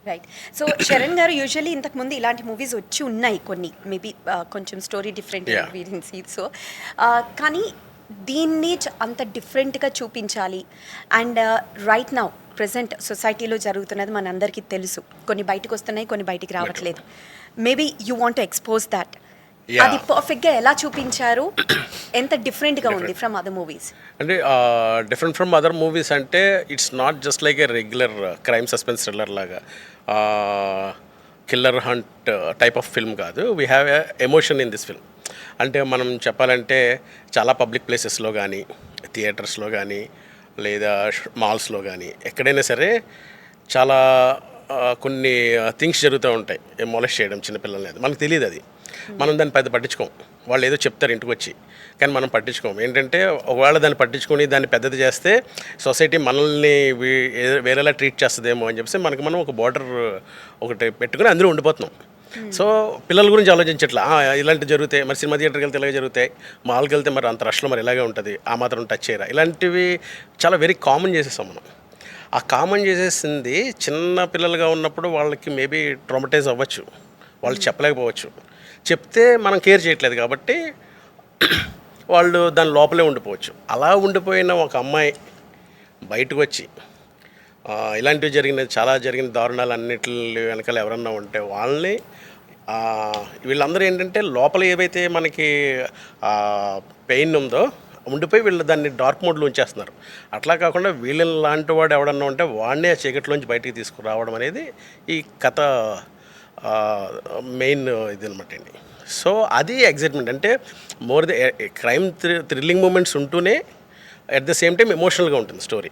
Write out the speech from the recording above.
Right. So Charan గారు usually ఇంతకుముందు ఇలాంటి మూవీస్ వచ్చి ఉన్నాయి కొన్ని. మేబీ కొంచెం story different Yeah. See. So కానీ దీన్ని అంత డిఫరెంట్గా చూపించాలి. అండ్ రైట్ నౌ ప్రజెంట్ సొసైటీలో జరుగుతున్నది మనందరికీ తెలుసు. కొన్ని బయటకు వస్తున్నాయి, కొన్ని బయటికి రావట్లేదు. Maybe you want to expose that. Yeah. అది పర్ఫెక్ట్గా ఎలా చూపించారు, ఎంత డిఫరెంట్గా ఉంది ఫ్రమ్ అదర్ మూవీస్? అంటే డిఫరెంట్ ఫ్రమ్ అదర్ మూవీస్ అంటే it's not just like a regular crime suspense thriller లాగా killer hunt type of film కాదు. We have a emotion in this film. అంటే మనం చెప్పాలంటే చాలా పబ్లిక్ ప్లేసెస్లో కానీ, థియేటర్స్లో కానీ, లేదా మాల్స్లో కానీ ఎక్కడైనా సరే చాలా కొన్ని థింగ్స్ జరుగుతూ ఉంటాయి. మొలెస్ట్ చేయడం చిన్నపిల్లల్ని, అది మనకు తెలియదు. అది మనం దాన్ని పెద్ద పట్టించుకోం. వాళ్ళు ఏదో చెప్తారు ఇంటికి వచ్చి, కానీ మనం పట్టించుకోం. ఏంటంటే ఒకవేళ దాన్ని పట్టించుకొని దాన్ని పెద్దది చేస్తే సొసైటీ మనల్ని వేరేలా ట్రీట్ చేస్తుందేమో అని చెప్పేసి మనకి మనం ఒక బార్డర్ ఒకటి పెట్టుకుని అందులో ఉండిపోతున్నాం. సో పిల్లల గురించి ఆలోచించట్లా, ఇలాంటి జరుగుతాయి మరి, సినిమా థియేటర్కి వెళ్తే ఇలాగే జరుగుతాయి, మాల్కి వెళ్తే మరి అంత రష్లో మరి ఇలాగే ఉంటుంది, ఆ మాత్రం టచ్ చేయరా, ఇలాంటివి చాలా వెరీ కామన్ చేసేస్తాం మనం. ఆ కామన్ చేసేసింది చిన్న పిల్లలుగా ఉన్నప్పుడు వాళ్ళకి మేబీ ట్రామటైజ్ అవ్వచ్చు, వాళ్ళు చెప్పలేకపోవచ్చు. చెప్తే మనం కేర్ చేయట్లేదు కాబట్టి వాళ్ళు దాని లోపలే ఉండిపోవచ్చు. అలా ఉండిపోయిన ఒక అమ్మాయి బయటకు వచ్చి ఇలాంటివి చాలా జరిగిన దారుణాలు అన్నిటి వెనకాల ఎవరన్నా ఉంటే వాళ్ళని, వీళ్ళందరూ ఏంటంటే లోపల ఏవైతే మనకి పెయిన్ ఉందో ఉండిపోయి వీళ్ళు దాన్ని డార్క్ మోడ్లో ఉంచేస్తున్నారు. అట్లా కాకుండా వీళ్ళని లాంటి వాడు ఎవడన్నా ఉంటే వాడినే ఆ చీకట్లోంచి బయటికి తీసుకురావడం అనేది ఈ కథ మెయిన్ ఇది అనమాట అండి. సో అది ఎగ్జైట్మెంట్. అంటే more the crime thrilling moments ఉంటూనే అట్ ద సేమ్ టైం ఎమోషనల్గా ఉంటుంది స్టోరీ.